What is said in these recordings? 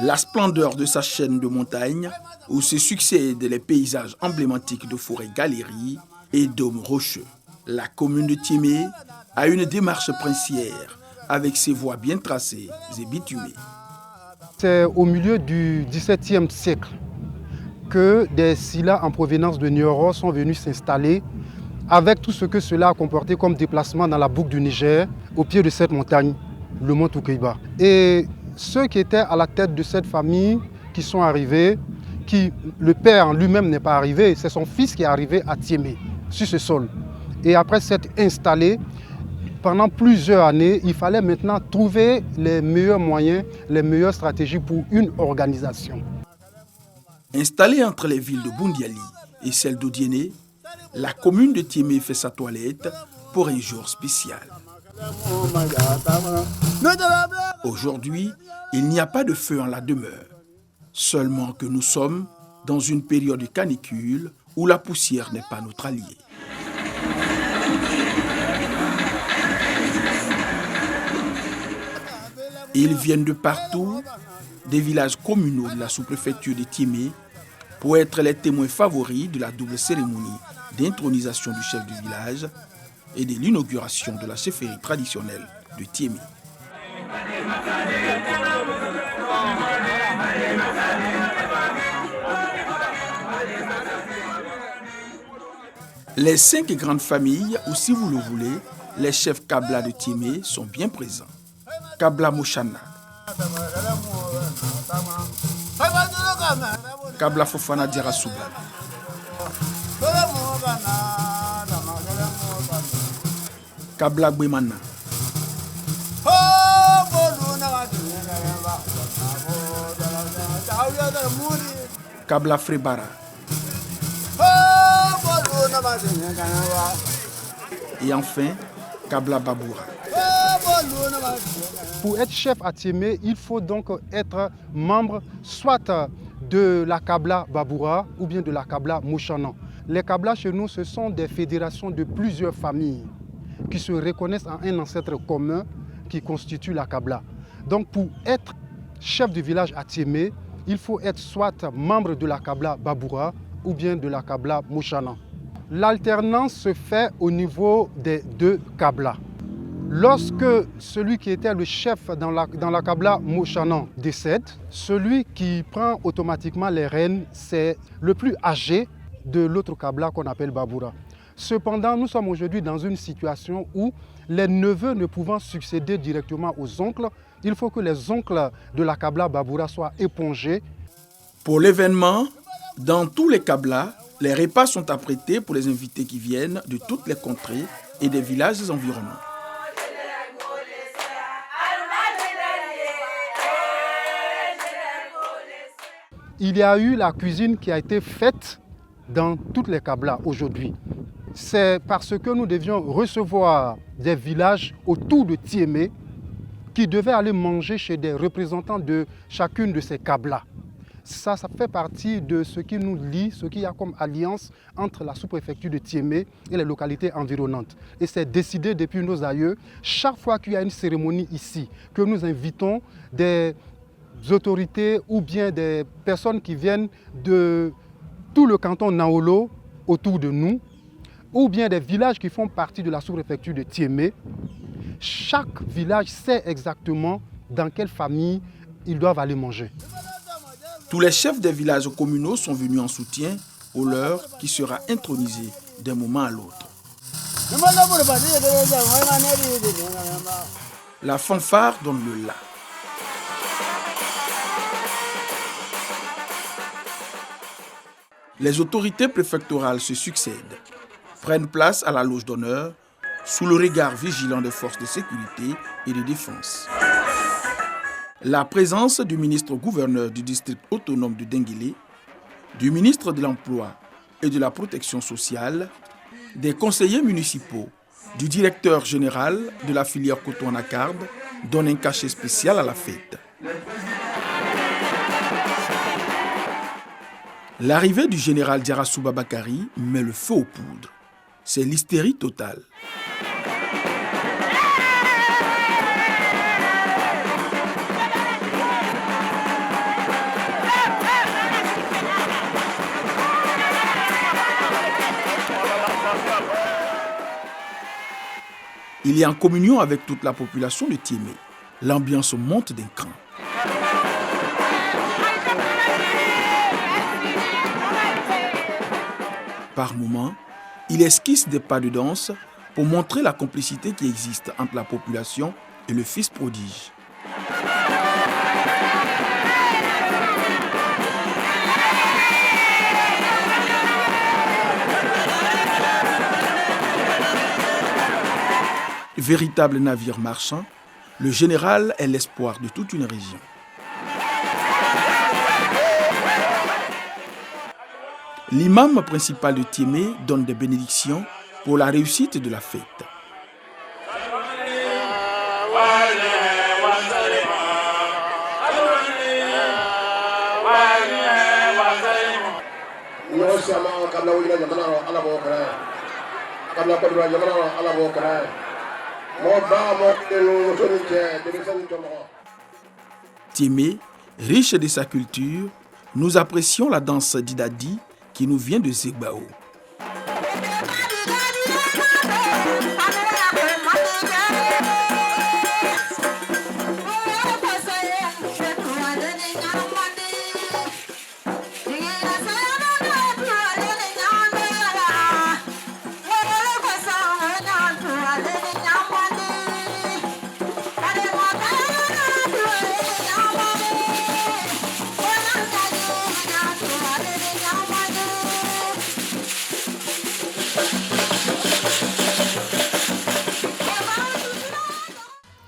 La splendeur de sa chaîne de montagnes, où se succèdent les paysages emblématiques de forêts galeries et dômes rocheux. La commune de Thiémé a une démarche princière, avec ses voies bien tracées et bitumées. C'est au milieu du XVIIe siècle que des Silla en provenance de Nioro sont venus s'installer avec tout ce que cela a comporté comme déplacement dans la boucle du Niger, au pied de cette montagne, le mont Toukeiba. Et ceux qui étaient à la tête de cette famille, qui sont arrivés, le père lui-même n'est pas arrivé, c'est son fils qui est arrivé à Thiémé, sur ce sol. Et après s'être installé, pendant plusieurs années, il fallait maintenant trouver les meilleurs moyens, les meilleures stratégies pour une organisation. Installée entre les villes de Boundiali et celle d'Odiéné, la commune de Thiémé fait sa toilette pour un jour spécial. Aujourd'hui, il n'y a pas de feu en la demeure, seulement que nous sommes dans une période de canicule où la poussière n'est pas notre allié. Ils viennent de partout, des villages communaux de la sous-préfecture de Thiémé, pour être les témoins favoris de la double cérémonie d'intronisation du chef du village et de l'inauguration de la chefferie traditionnelle de Thiémé. Les 5 grandes familles, ou si vous le voulez, les chefs Kabla de Thiémé sont bien présents. Kabla Moshana, Kabla Fofana Diarasuba, Kabla Bwemana, Kabla Frebara et enfin Kabla Baboura. Pour être chef à Thiémé, il faut donc être membre soit de la Kabla Baboura ou bien de la Kabla Mouchanan. Les Kabla chez nous, ce sont des fédérations de plusieurs familles qui se reconnaissent en un ancêtre commun qui constitue la Kabla. Donc pour être chef de village à Thiémé, il faut être soit membre de la Kabla Baboura ou bien de la Kabla Mouchanan. L'alternance se fait au niveau des 2 Kabla. Lorsque celui qui était le chef dans la Kabla Mouchanan décède, celui qui prend automatiquement les rênes, c'est le plus âgé de l'autre Kabla qu'on appelle Baboura. Cependant, nous sommes aujourd'hui dans une situation où les neveux ne pouvant succéder directement aux oncles, il faut que les oncles de la Kabla Baboura soient épongés. Pour l'événement, dans tous les Kablas, les repas sont apprêtés pour les invités qui viennent de toutes les contrées et des villages environnants. Il y a eu la cuisine qui a été faite dans toutes les Kablas aujourd'hui. C'est parce que nous devions recevoir des villages autour de Thiémé qui devaient aller manger chez des représentants de chacune de ces Kablas. Ça fait partie de ce qui nous lie, ce qu'il y a comme alliance entre la sous-préfecture de Thiémé et les localités environnantes. Et c'est décidé depuis nos aïeux, chaque fois qu'il y a une cérémonie ici, que nous invitons des autorités ou bien des personnes qui viennent de tout le canton Naolo autour de nous, ou bien des villages qui font partie de la sous-préfecture de Thiémé. Chaque village sait exactement dans quelle famille ils doivent aller manger. Tous les chefs des villages communaux sont venus en soutien au leur qui sera intronisé d'un moment à l'autre. La fanfare donne le la. Les autorités préfectorales se succèdent, prennent place à la loge d'honneur sous le regard vigilant des forces de sécurité et de défense. La présence du ministre-gouverneur du district autonome de Denguélé, du ministre de l'Emploi et de la Protection sociale, des conseillers municipaux, du directeur général de la filière coton anacarde donne un cachet spécial à la fête. L'arrivée du général Diarasuba Bakari met le feu aux poudres. C'est l'hystérie totale. Il est en communion avec toute la population de Tiémé. L'ambiance monte d'un cran. Par moments, il esquisse des pas de danse pour montrer la complicité qui existe entre la population et le fils prodige. Véritable navire marchand, le général est l'espoir de toute une région. L'imam principal de Tiémé donne des bénédictions pour la réussite de la fête. Tiémé, riche de sa culture, nous apprécions la danse d'Idadi qui nous vient de Zegbao.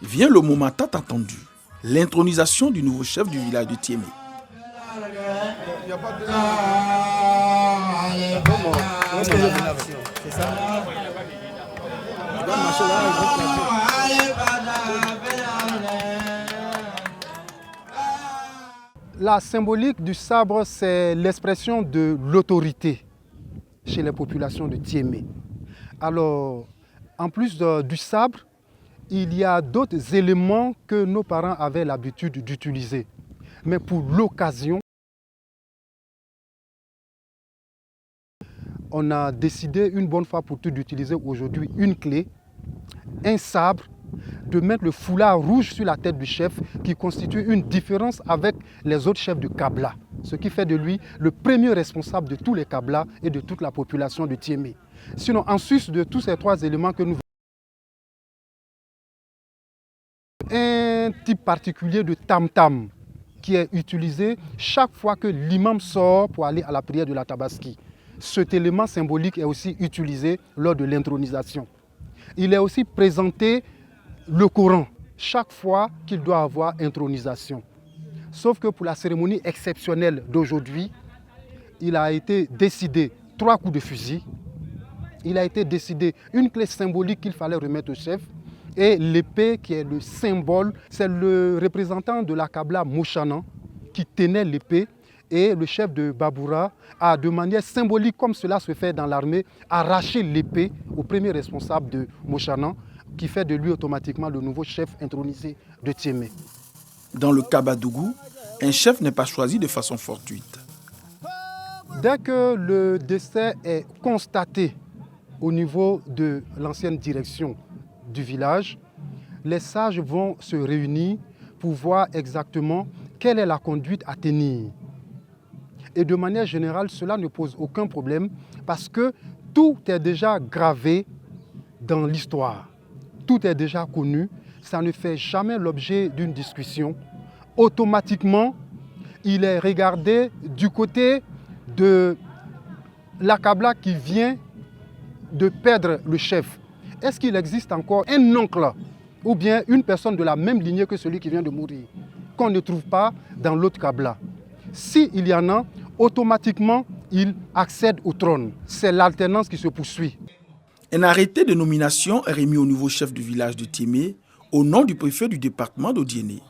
Vient le moment tant attendu, l'intronisation du nouveau chef du village de Tiémé. La symbolique du sabre, c'est l'expression de l'autorité chez les populations de Tiémé. Alors, en plus du sabre, il y a d'autres éléments que nos parents avaient l'habitude d'utiliser. Mais pour l'occasion, on a décidé une bonne fois pour toutes d'utiliser aujourd'hui une clé, un sabre, de mettre le foulard rouge sur la tête du chef qui constitue une différence avec les autres chefs de Kabla. Ce qui fait de lui le premier responsable de tous les Kabla et de toute la population de Tiémé. Sinon, en sus de tous ces trois éléments que nous un type particulier de tam-tam qui est utilisé chaque fois que l'imam sort pour aller à la prière de la Tabaski. Cet élément symbolique est aussi utilisé lors de l'intronisation. Il est aussi présenté le Coran chaque fois qu'il doit avoir intronisation. Sauf que pour la cérémonie exceptionnelle d'aujourd'hui, il a été décidé 3 coups de fusil. Il a été décidé une clé symbolique qu'il fallait remettre au chef. Et l'épée qui est le symbole, c'est le représentant de la Kabla Moshanan qui tenait l'épée. Et le chef de Baboura a, de manière symbolique, comme cela se fait dans l'armée, arraché l'épée au premier responsable de Moshanan, qui fait de lui automatiquement le nouveau chef intronisé de Tiémé. Dans le Kabadougou, un chef n'est pas choisi de façon fortuite. Dès que le décès est constaté au niveau de l'ancienne direction du village, les sages vont se réunir pour voir exactement quelle est la conduite à tenir. Et de manière générale, cela ne pose aucun problème parce que tout est déjà gravé dans l'histoire. Tout est déjà connu, ça ne fait jamais l'objet d'une discussion. Automatiquement, il est regardé du côté de l'Akabla qui vient de perdre le chef. Est-ce qu'il existe encore un oncle ou bien une personne de la même lignée que celui qui vient de mourir, qu'on ne trouve pas dans l'autre Kabla? S'il y en a, automatiquement, il accède au trône. C'est l'alternance qui se poursuit. Un arrêté de nomination est remis au nouveau chef du village de Tiémé au nom du préfet du département d'Odiéné.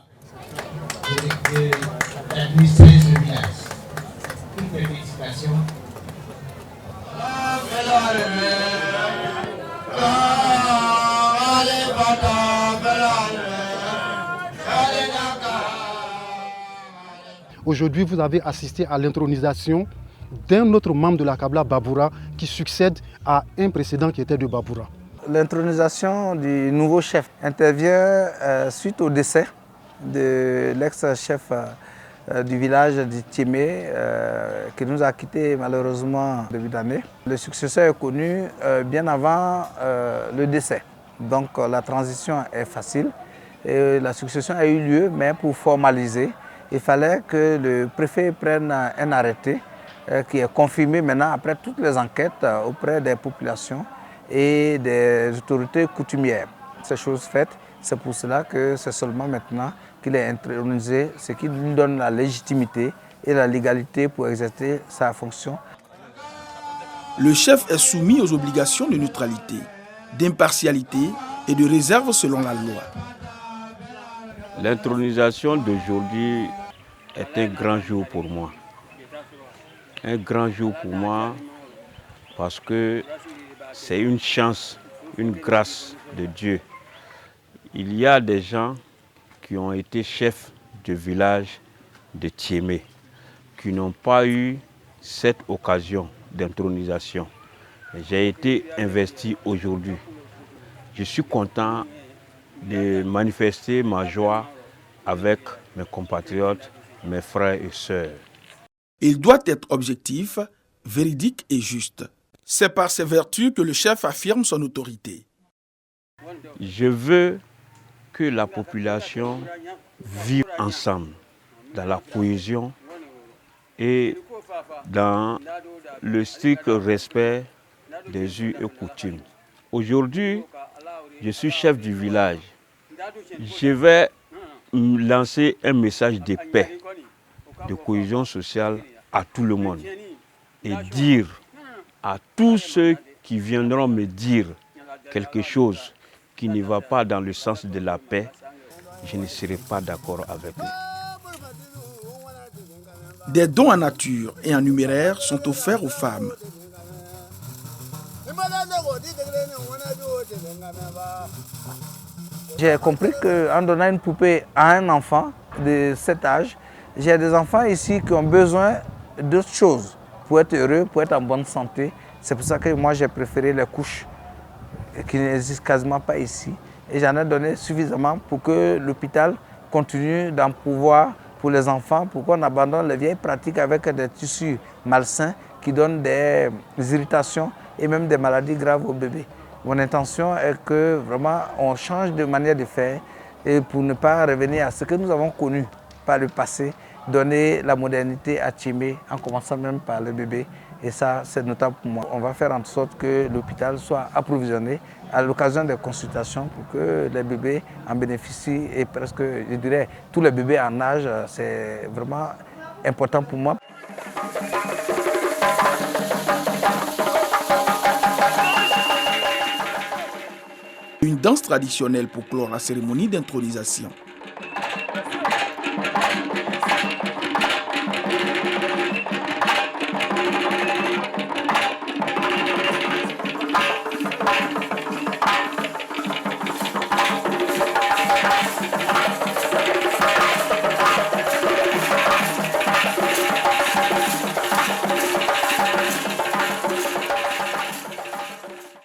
Aujourd'hui, vous avez assisté à l'intronisation d'un autre membre de la Kabla Baboura qui succède à un précédent qui était de Baboura. L'intronisation du nouveau chef intervient suite au décès de l'ex-chef du village de Tiémé qui nous a quittés malheureusement début d'année. Le successeur est connu bien avant le décès. Donc la transition est facile et la succession a eu lieu, mais pour formaliser, il fallait que le préfet prenne un arrêté qui est confirmé maintenant après toutes les enquêtes auprès des populations et des autorités coutumières. Ces choses faites, c'est pour cela que c'est seulement maintenant qu'il est intronisé, ce qui lui donne la légitimité et la légalité pour exercer sa fonction. Le chef est soumis aux obligations de neutralité, d'impartialité et de réserve selon la loi. L'intronisation d'aujourd'hui est un grand jour pour moi. Un grand jour pour moi parce que c'est une chance, une grâce de Dieu. Il y a des gens qui ont été chefs de village de Tiémé, qui n'ont pas eu cette occasion d'intronisation. J'ai été investi aujourd'hui. Je suis content de manifester ma joie avec mes compatriotes, mes frères et sœurs. Il doit être objectif, véridique et juste. C'est par ses vertus que le chef affirme son autorité. Je veux que la population vive ensemble dans la cohésion et dans le strict respect des us et coutumes. Aujourd'hui, je suis chef du village. Je vais lancer un message de paix, de cohésion sociale à tout le monde et dire à tous ceux qui viendront me dire quelque chose qui ne va pas dans le sens de la paix, je ne serai pas d'accord avec eux. Des dons en nature et en numéraire sont offerts aux femmes. J'ai compris qu'en donnant une poupée à un enfant de cet âge, j'ai des enfants ici qui ont besoin d'autres choses pour être heureux, pour être en bonne santé. C'est pour ça que moi j'ai préféré les couches qui n'existent quasiment pas ici. Et j'en ai donné suffisamment pour que l'hôpital continue d'en pouvoir pour les enfants, pour qu'on abandonne les vieilles pratiques avec des tissus malsains qui donnent des irritations et même des maladies graves aux bébés. Mon intention est que vraiment on change de manière de faire et pour ne pas revenir à ce que nous avons connu par le passé, donner la modernité à Tiémé en commençant même par le bébé. Et ça, c'est notable pour moi. On va faire en sorte que l'hôpital soit approvisionné à l'occasion des consultations pour que les bébés en bénéficient et presque, je dirais, tous les bébés en âge, c'est vraiment important pour moi. Une danse traditionnelle pour clore la cérémonie d'intronisation.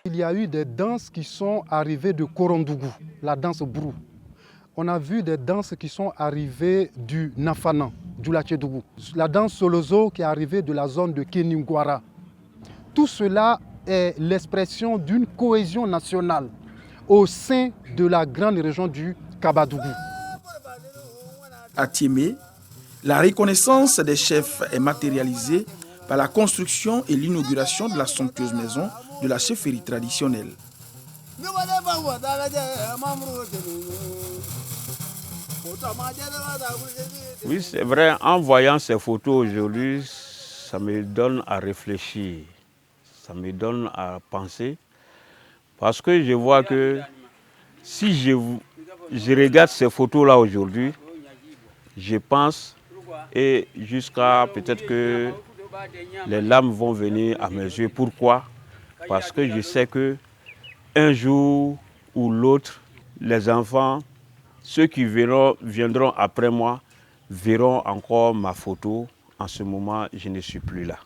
Il y a eu des danses qui sont arrivées de Korondougou, la danse brou. On a vu des danses qui sont arrivées du Nafanan, du Latchedougou. La danse Solozo qui est arrivée de la zone de Keningwara. Tout cela est l'expression d'une cohésion nationale au sein de la grande région du Kabadougou. À Tiémé, la reconnaissance des chefs est matérialisée par la construction et l'inauguration de la somptueuse maison de la chefferie traditionnelle. Oui, c'est vrai, en voyant ces photos aujourd'hui, ça me donne à réfléchir, ça me donne à penser, parce que je vois que si je regarde ces photos-là aujourd'hui, je pense, et jusqu'à peut-être que les larmes vont venir à mes yeux. Pourquoi? Parce que je sais que un jour ou l'autre, les enfants, ceux qui viendront après moi, verront encore ma photo. En ce moment, je ne suis plus là.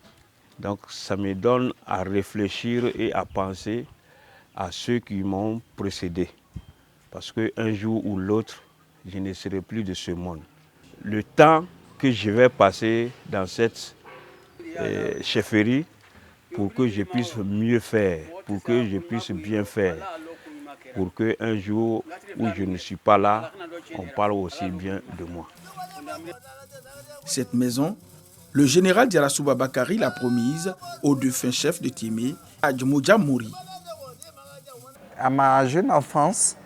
Donc ça me donne à réfléchir et à penser à ceux qui m'ont précédé. Parce qu'un jour ou l'autre, je ne serai plus de ce monde. Le temps que je vais passer dans cette chefferie pour que je puisse mieux faire, pour que je puisse bien faire, pour qu'un jour où je ne suis pas là, on parle aussi bien de moi. Cette maison, le général Diarasouba Bakari l'a promise au défunt chef de Tiémé, Adjmoudja Mouri. À ma jeune enfance,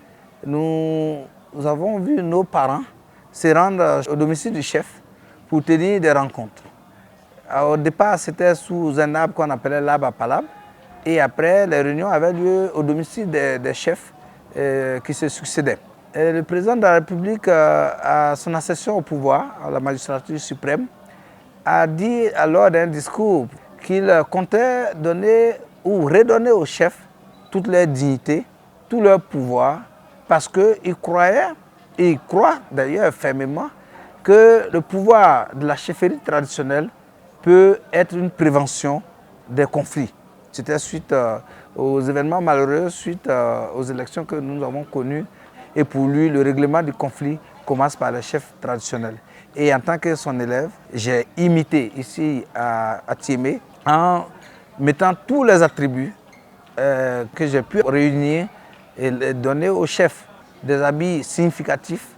nous avons vu nos parents se rendre au domicile du chef pour tenir des rencontres. Au départ, c'était sous un arbre qu'on appelait l'arbre à palabre. Et après, les réunions avaient lieu au domicile des chefs qui se succédaient. Et le président de la République, à son accession au pouvoir, à la magistrature suprême, a dit lors d'un discours qu'il comptait donner ou redonner aux chefs toute leur dignité, tout leur pouvoir, parce qu'il croyait, et il croit d'ailleurs fermement, que le pouvoir de la chefferie traditionnelle peut être une prévention des conflits. C'était suite aux événements malheureux, suite aux élections que nous avons connues. Et pour lui, le règlement du conflit commence par les chefs traditionnels. Et en tant que son élève, j'ai imité ici à Tiémé en mettant tous les attributs que j'ai pu réunir et donner aux chefs des habits significatifs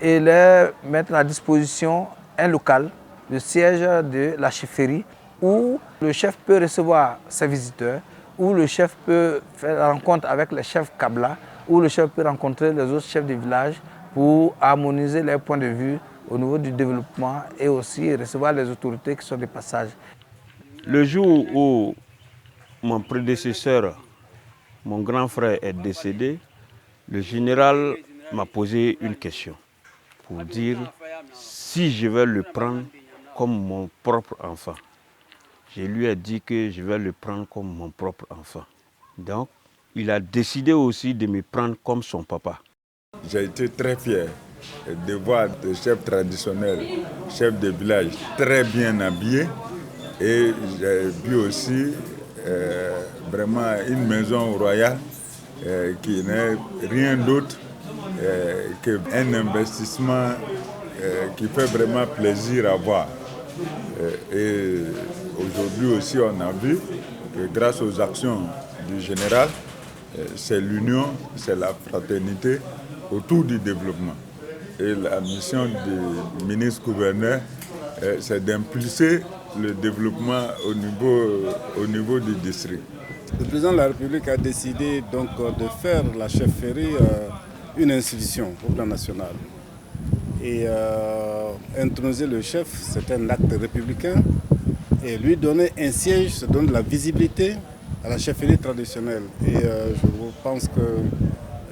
et leur mettre à disposition un local, le siège de la chefferie, où le chef peut recevoir ses visiteurs, où le chef peut faire la rencontre avec les chefs Kabla, où le chef peut rencontrer les autres chefs du village pour harmoniser leurs points de vue au niveau du développement et aussi recevoir les autorités qui sont de passage. Le jour où mon prédécesseur, mon grand frère est décédé, le général m'a posé une question pour dire si je vais le prendre comme mon propre enfant. Je lui ai dit que je vais le prendre comme mon propre enfant. Donc, il a décidé aussi de me prendre comme son papa. J'ai été très fier de voir des chefs traditionnels, chefs de village très bien habillés. Et j'ai vu aussi vraiment une maison royale qui n'est rien d'autre qu'un investissement qui fait vraiment plaisir à voir. Et aujourd'hui aussi, on a vu que grâce aux actions du général, c'est l'union, c'est la fraternité autour du développement. Et la mission du ministre-gouverneur, c'est d'impulser le développement au niveau du district. Le président de la République a décidé donc de faire la chefferie une institution au plan national. Et introniser le chef, c'est un acte républicain. Et lui donner un siège, ça donne de la visibilité à la chefferie traditionnelle. Et je pense que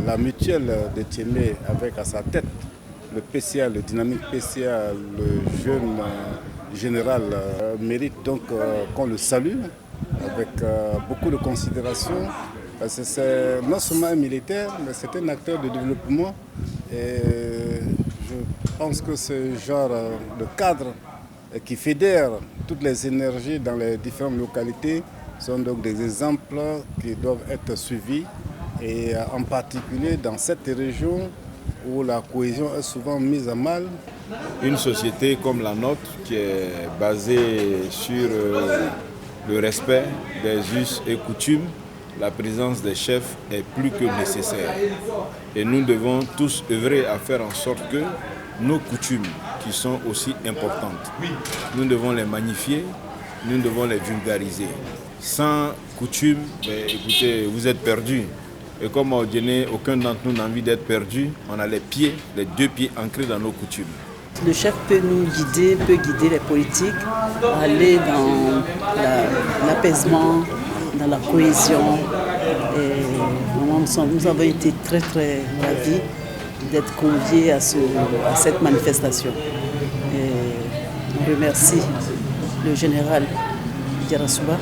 la mutuelle de Tiémé, avec à sa tête le PCA, le dynamique PCA, le jeune général, mérite donc qu'on le salue avec beaucoup de considération. Parce que c'est non seulement un militaire, mais c'est un acteur de développement. Et je pense que ce genre de cadre qui fédère toutes les énergies dans les différentes localités sont donc des exemples qui doivent être suivis. Et en particulier dans cette région où la cohésion est souvent mise à mal. Une société comme la nôtre qui est basée sur le respect des us et coutumes, la présence des chefs est plus que nécessaire. Et nous devons tous œuvrer à faire en sorte que nos coutumes, qui sont aussi importantes, nous devons les magnifier, nous devons les vulgariser. Sans coutumes, écoutez, vous êtes perdus. Et comme au dîner, aucun d'entre nous n'a envie d'être perdu, on a les deux pieds ancrés dans nos coutumes. Le chef peut nous guider, peut guider les politiques, aller dans l'apaisement, dans la cohésion. Et nous avons été très très ravis d'être conviés à cette manifestation. Et on remercie le général Diarasouba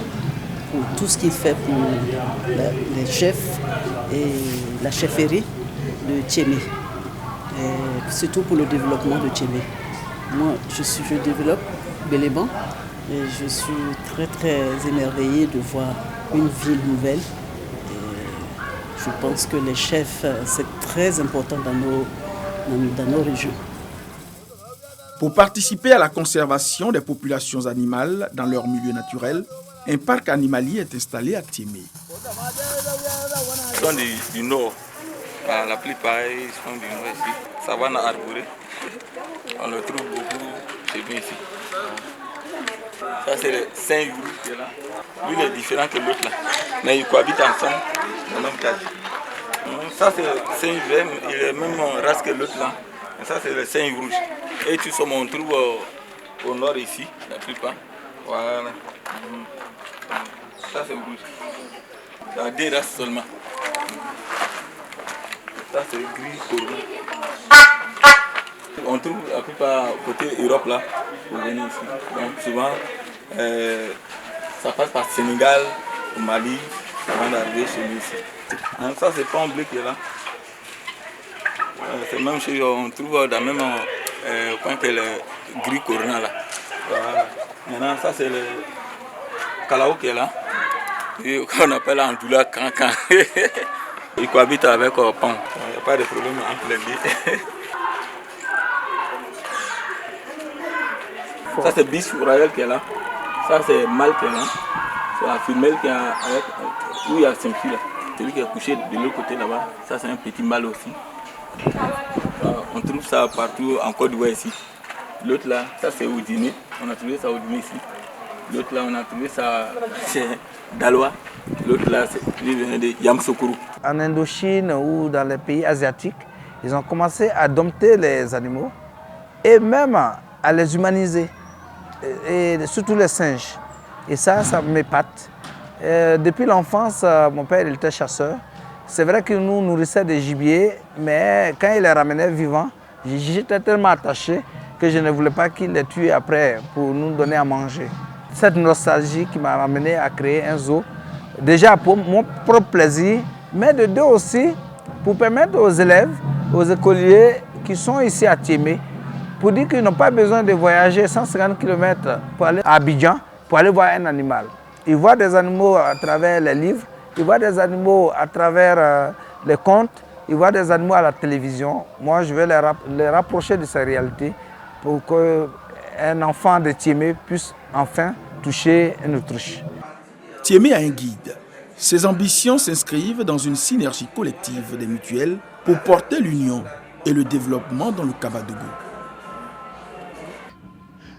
pour tout ce qu'il fait pour les chefs et la chefferie de Tiémé. Et surtout pour le développement de Tiémé. Moi, je développe Béléban et je suis très très émerveillée de voir une ville nouvelle Je pense que les chefs, c'est très important dans nos régions. Pour participer à la conservation des populations animales dans leur milieu naturel, un parc animalier est installé à Tiémé. Ils sont du nord. La plupart ils sont du nord ici. Savane arborée. On le trouve beaucoup chez nous ici. Ça c'est le Saint-Louis qui est là. Lui il est différent que l'autre là. Mais ils cohabitent ensemble dans le même cadre. Ça c'est le Saint-Louis, il est même race que l'autre là. Et ça c'est le Saint-Rouge. Et tout ça on trouve au nord ici, la plupart. Voilà. Ça c'est rouge. Ça a 2 races seulement. Ça c'est gris corona. On trouve la plupart côté Europe là, pour venir ici. Donc souvent, ça passe par Sénégal, au Mali, avant d'arriver chez nous ici. Donc ça c'est pas un bleu qui est là. C'est même chose, on trouve dans le même coin que le gris corona là. Voilà. Maintenant ça c'est le Kalao qui est là. Et qu'on appelle en douleur cancan. Il cohabite avec Pan. Il n'y a pas de problème entre les deux. Ça c'est bis royal qui est là. Ça c'est mâle qui est là. C'est la femelle qui est avec. Où il y a Saint-Pierre là. Celui qui est couché de l'autre côté là-bas. Ça c'est un petit mâle aussi. On trouve ça partout en Côte d'Ivoire ici. L'autre là, ça c'est Oudini. On a trouvé ça Oudini ici. L'autre là, on a trouvé ça chez Daloa. L'autre là, lui venait de Yamoussoukro. En Indochine ou dans les pays asiatiques, ils ont commencé à dompter les animaux et même à les humaniser, et surtout les singes. Et ça m'épate. Depuis l'enfance, mon père il était chasseur. C'est vrai qu'il nous nourrissait des gibiers, mais quand il les ramenait vivants, j'étais tellement attaché que je ne voulais pas qu'il les tue après pour nous donner à manger. Cette nostalgie qui m'a amené à créer un zoo, déjà pour mon propre plaisir, mais de deux aussi pour permettre aux élèves, aux écoliers qui sont ici à Tiémé, pour dire qu'ils n'ont pas besoin de voyager 150 km pour aller à Abidjan, pour aller voir un animal. Ils voient des animaux à travers les livres, ils voient des animaux à travers les contes, ils voient des animaux à la télévision. Moi, je vais les rapprocher de ces réalités pour qu'un enfant de Tiémé puisse enfin toucher une autruche. Tiémé a un guide. Ses ambitions s'inscrivent dans une synergie collective des mutuelles pour porter l'union et le développement dans le Kabadougou.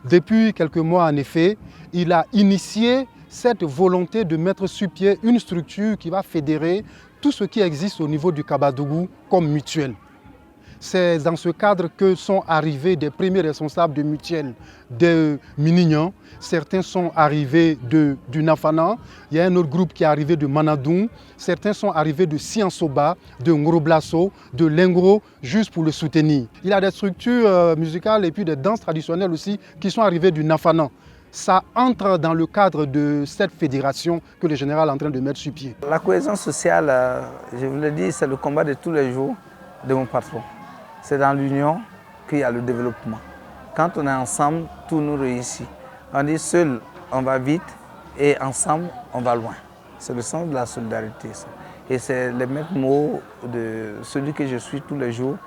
Depuis quelques mois, en effet, il a initié cette volonté de mettre sur pied une structure qui va fédérer tout ce qui existe au niveau du Kabadougou comme mutuelle. C'est dans ce cadre que sont arrivés des premiers responsables de mutuelles de Minignan. Certains sont arrivés du Nafana. Il y a un autre groupe qui est arrivé de Manadoun. Certains sont arrivés de Siansoba, de Ngoroblasso, de Lengro, juste pour le soutenir. Il y a des structures musicales et puis des danses traditionnelles aussi qui sont arrivées du Nafana. Ça entre dans le cadre de cette fédération que le général est en train de mettre sur pied. La cohésion sociale, je vous le dis, c'est le combat de tous les jours de mon patron. C'est dans l'union qu'il y a le développement. Quand on est ensemble, tout nous réussit. On dit seul, on va vite et ensemble, on va loin. C'est le sens de la solidarité. Ça. Et c'est le maître mot de celui que je suis tous les jours.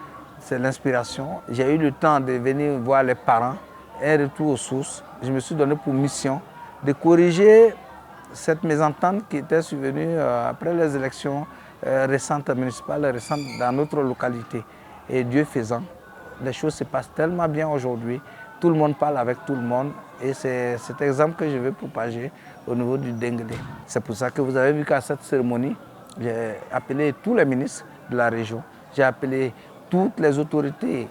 C'est l'inspiration. J'ai eu le temps de venir voir les parents, un retour aux sources. Je me suis donné pour mission de corriger cette mésentente qui était survenue après les élections récentes, municipales récentes dans notre localité. Et Dieu faisant, les choses se passent tellement bien aujourd'hui. Tout le monde parle avec tout le monde. Et c'est cet exemple que je veux propager au niveau du Denguélé. C'est pour ça que vous avez vu qu'à cette cérémonie, j'ai appelé tous les ministres de la région. J'ai appelé toutes les autorités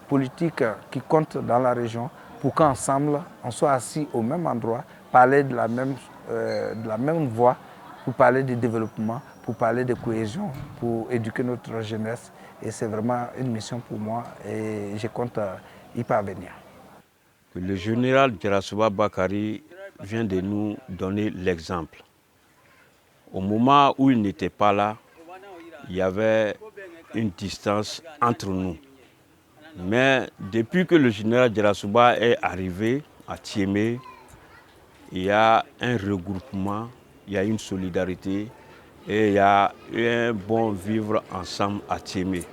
politiques qui comptent dans la région pour qu'ensemble, on soit assis au même endroit, parler de la même voix, pour parler du développement, pour parler de cohésion, pour éduquer notre jeunesse. Et c'est vraiment une mission pour moi et je compte y parvenir. Le général Djarassouba Bakari vient de nous donner l'exemple. Au moment où il n'était pas là, il y avait une distance entre nous. Mais depuis que le général Djarassouba est arrivé à Tiémé, il y a un regroupement, il y a une solidarité, et il y a un bon vivre ensemble à Thiémé.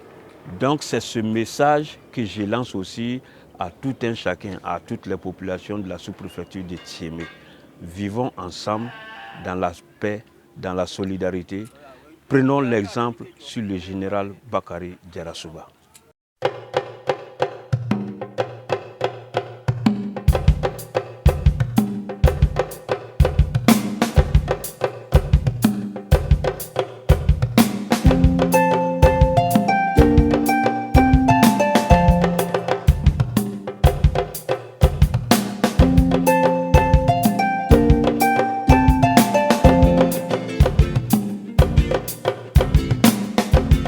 Donc c'est ce message que je lance aussi à tout un chacun, à toutes les populations de la sous-préfecture de Thiémé. Vivons ensemble dans la paix, dans la solidarité. Prenons l'exemple sur le général Bakary Diarra Souba.